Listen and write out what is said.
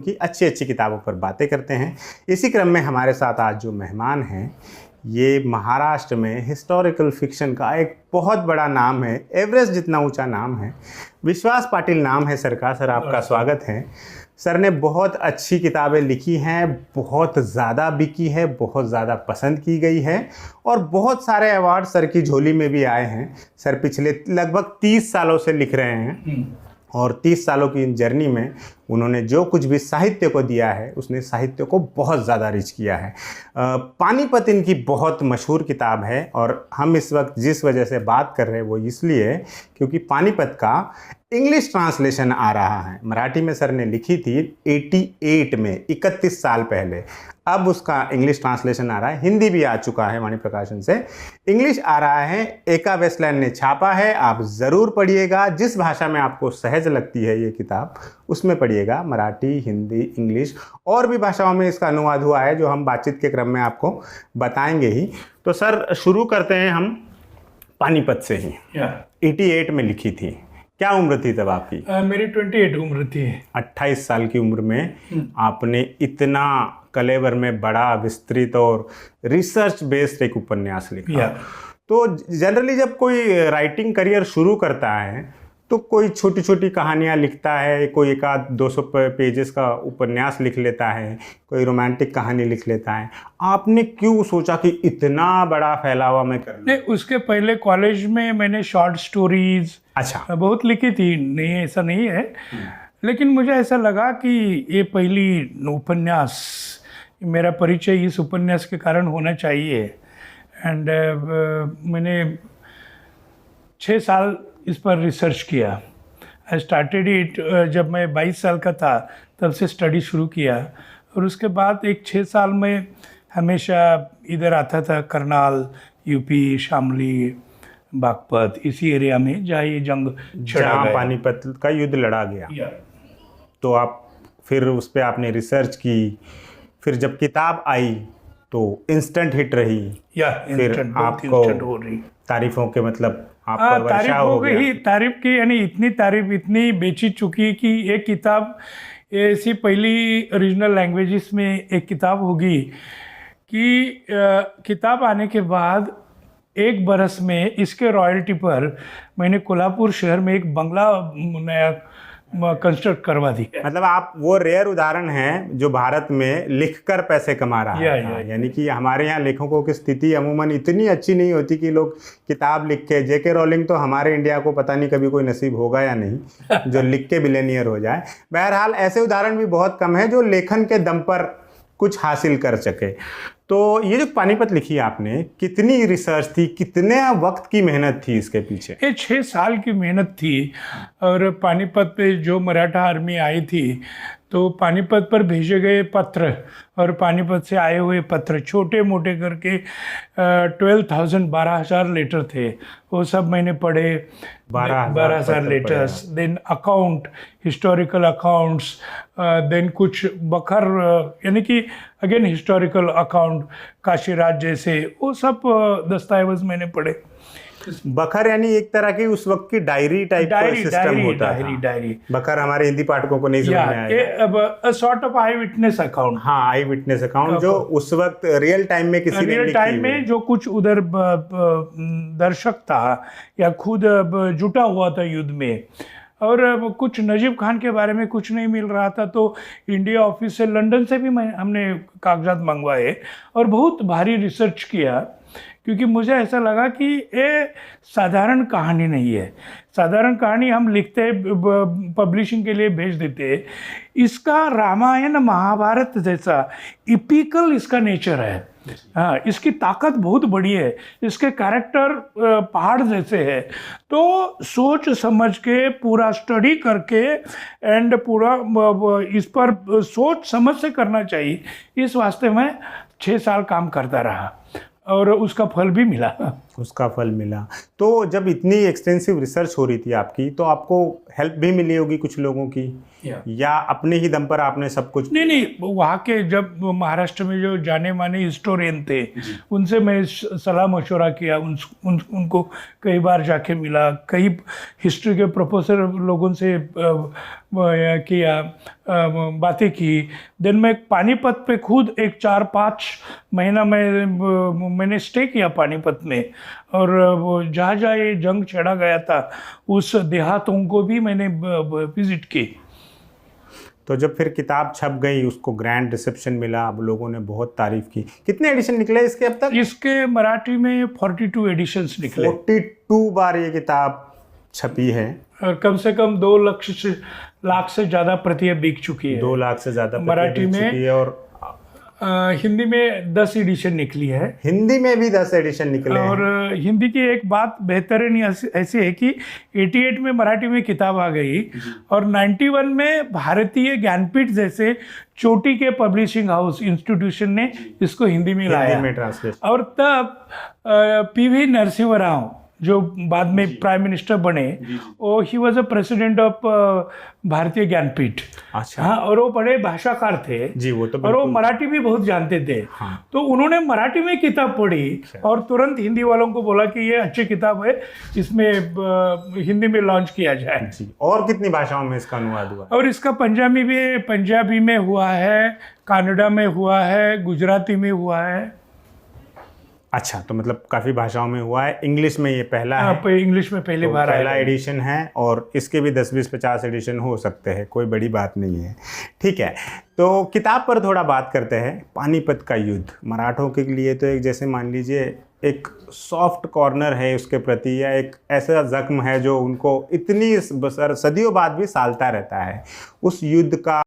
की अच्छी अच्छी किताबों पर बातें करते हैं। इसी क्रम में हमारे साथ आज जो मेहमान हैं, ये महाराष्ट्र में हिस्टोरिकल फिक्शन का एक बहुत बड़ा नाम है, एवरेस्ट जितना ऊंचा नाम है। विश्वास पाटिल नाम है सर का। सर आपका स्वागत है। सर ने बहुत अच्छी किताबें लिखी हैं, बहुत ज़्यादा बिकी है, बहुत ज़्यादा पसंद की गई है और बहुत सारे अवार्ड सर की झोली में भी आए हैं। सर पिछले लगभग 30 सालों से लिख रहे हैं और 30 सालों की इन जर्नी में उन्होंने जो कुछ भी साहित्य को दिया है, उसने साहित्य को बहुत ज़्यादा रिच किया है। पानीपत इनकी बहुत मशहूर किताब है और हम इस वक्त जिस वजह से बात कर रहे हैं वो इसलिए क्योंकि पानीपत का इंग्लिश ट्रांसलेशन आ रहा है। मराठी में सर ने लिखी थी 88 में, 31 साल पहले। अब उसका इंग्लिश ट्रांसलेशन आ रहा है, हिंदी भी आ चुका है वाणी प्रकाशन से, इंग्लिश आ रहा है। एका वेस्टलैंड ने छापा है, आप ज़रूर पढ़िएगा। जिस भाषा में आपको सहज लगती है ये किताब उसमें पढ़िएगा, मराठी, हिंदी, इंग्लिश और भी भाषाओं में इसका अनुवाद हुआ है जो हम बातचीत के क्रम में आपको बताएंगे ही। तो सर शुरू करते हैं हम पानीपत से ही। 88 में लिखी थी, क्या उम्र थी तब आपकी? मेरी 28 उम्र थी। 28 साल की उम्र में आपने इतना कलेवर में बड़ा, विस्तृत और रिसर्च बेस्ड एक उपन्यास लिखा। तो जनरली जब कोई राइटिंग करियर शुरू करता है तो कोई छोटी छोटी कहानियाँ लिखता है, कोई एक आध 200 पेजेस का उपन्यास लिख लेता है, कोई रोमांटिक कहानी लिख लेता है। आपने क्यों सोचा कि इतना बड़ा फैलावा में करना? नहीं, उसके पहले कॉलेज में मैंने शॉर्ट स्टोरीज बहुत लिखी थी, नहीं ऐसा नहीं है, लेकिन मुझे ऐसा लगा कि ये पहली उपन्यास, मेरा परिचय इस उपन्यास के कारण होना चाहिए। एंड मैंने 6 साल इस पर रिसर्च किया। आई स्टार्टेड इट जब मैं 22 साल का था, तब से स्टडी शुरू किया और उसके बाद एक 6 साल में हमेशा इधर आता था, करनाल, यूपी, शामली, बागपत, इसी एरिया में जहाँ ये जंग जहाँ पानीपत का युद्ध लड़ा गया। तो आप फिर उस पर आपने रिसर्च की, फिर जब किताब आई तो इंस्टेंट हिट रही। फिर आपको तारीफों के मतलब तारीफ हो गई, तारीफ की, यानी इतनी तारीफ इतनी बेची चुकी कि ये किताब ऐसी पहली ओरिजिनल लैंग्वेजेस में एक किताब होगी कि किताब आने के बाद 1 बरस में इसके रॉयल्टी पर मैंने कोल्हापुर शहर में एक बंगला नया कंस्ट्रक्ट करवा दी। मतलब आप वो रेयर उदाहरण हैं जो भारत में लिखकर पैसे कमा रहा है। यानी कि हमारे यहाँ लेखकों की स्थिति अमूमन इतनी अच्छी नहीं होती कि लोग किताब लिख के, जेके रोलिंग तो हमारे इंडिया को पता नहीं कभी कोई नसीब होगा या नहीं जो लिख के बिलियनियर हो जाए। बहरहाल ऐसे उदाहरण भी बहुत कम है जो लेखन के दम पर कुछ हासिल कर सके। तो ये जो पानीपत लिखी आपने, कितनी रिसर्च थी, कितने वक्त की मेहनत थी इसके पीछे? ये 6 साल की मेहनत थी। और पानीपत पे जो मराठा आर्मी आई थी तो पानीपत पर भेजे गए पत्र और पानीपत से आए हुए पत्र छोटे मोटे करके 12,000 लेटर थे, वो सब मैंने पढ़े। 12,000 letters, then account, historical accounts, then कुछ बखर, यानी कि अगेन हिस्टोरिकल अकाउंट, काशीराज जैसे, वो सब दस्तावेज मैंने पढ़े। बखर यानी एक तरह की उस वक्त की डायरी टाइप का सिस्टम होता है। डायरी बखर हमारे हिंदी पाठकों को नहीं समझ में आएगा। Sort of I witness account. हाँ, आई विटनेस अकाउंट जो उस वक्त रियल टाइम में किसी ने रियल टाइम में जो कुछ उधर दर्शक था या खुद जुटा हुआ था युद्ध में। और कुछ नजीब खान के बारे में कुछ नहीं मिल रहा था तो इंडिया ऑफिस से, लंदन से भी हमने कागजात मंगवाए और बहुत भारी रिसर्च किया, क्योंकि मुझे ऐसा लगा कि ये साधारण कहानी नहीं है। साधारण कहानी हम लिखते पब्लिशिंग के लिए भेज देते, इसका रामायण महाभारत जैसा इपिकल इसका नेचर है। हाँ, इसकी ताकत बहुत बड़ी है, इसके कैरेक्टर पहाड़ जैसे है। तो सोच समझ के पूरा स्टडी करके एंड पूरा इस पर सोच समझ से करना चाहिए। इस वास्ते में 6 साल काम करता रहा और उसका फल भी मिला। उसका फल मिला। तो जब इतनी एक्सटेंसिव रिसर्च हो रही थी आपकी, तो आपको हेल्प भी मिली होगी कुछ लोगों की, या अपने ही दम पर आपने सब कुछ? नहीं, वहाँ के जब महाराष्ट्र में जो जाने माने हिस्टोरियन थे उनसे मैं सलाह मशवरा किया, उनको कई बार जाके मिला, कई हिस्ट्री के प्रोफेसर लोगों से किया, बातें की। देन मैं पानीपत पे खुद एक 4-5 महीना मैंने स्टे किया पानीपत में, और वो जहाँ जहाँ ये जंग छेड़ा गया था उस देहातों को भी मैंने विजिट की। तो जब फिर किताब छप गई, उसको ग्रैंड रिसेप्शन मिला, अब लोगों ने बहुत तारीफ की। कितने एडिशन निकले इसके अब तक? इसके मराठी में 42 एडिशंस निकले। 42 बार ये किताब छपी है, और कम से कम 2 लाख से ज़्यादा प्रतियां बिक चुकी है। 2 लाख से ज़्यादा मराठी में है, और हिंदी में 10 एडिशन निकली है। हिंदी में भी 10 एडिशन निकले हैं। और हिंदी की एक बात बेहतरीन ऐसी है कि 88 में मराठी में किताब आ गई, और 91 में भारतीय ज्ञानपीठ जैसे चोटी के पब्लिशिंग हाउस इंस्टीट्यूशन ने इसको हिंदी में लाया। हिंदी में ट्रांसलेट। और तब पीवी नरसिंह राव जो बाद में प्राइम मिनिस्टर बने, वो he was a president of भारतीय ज्ञानपीठ। अच्छा। हाँ, और वो बड़े भाषाकार थे जी, वो तो और वो मराठी भी बहुत जानते थे। हाँ। तो उन्होंने मराठी में किताब पढ़ी और तुरंत हिंदी वालों को बोला कि ये अच्छी किताब है, इसमें हिंदी में लॉन्च किया जाए। जी। और कितनी भाषाओं में इसका अनुवाद हुआ? और इसका पंजाबी में हुआ है, कन्नड़ा में हुआ है, गुजराती में हुआ है। अच्छा, तो मतलब काफ़ी भाषाओं में हुआ है। इंग्लिश में ये पहला है। इंग्लिश में पहली बार पहला एडिशन है, और इसके भी 10, 20, 50 एडिशन हो सकते हैं, कोई बड़ी बात नहीं है। ठीक है, तो किताब पर थोड़ा बात करते हैं। पानीपत का युद्ध मराठों के लिए तो एक, जैसे मान लीजिए, एक सॉफ्ट कॉर्नर है उसके प्रति, या एक ऐसा जख्म है जो उनको इतनी सदियों बाद भी सालता रहता है। उस युद्ध का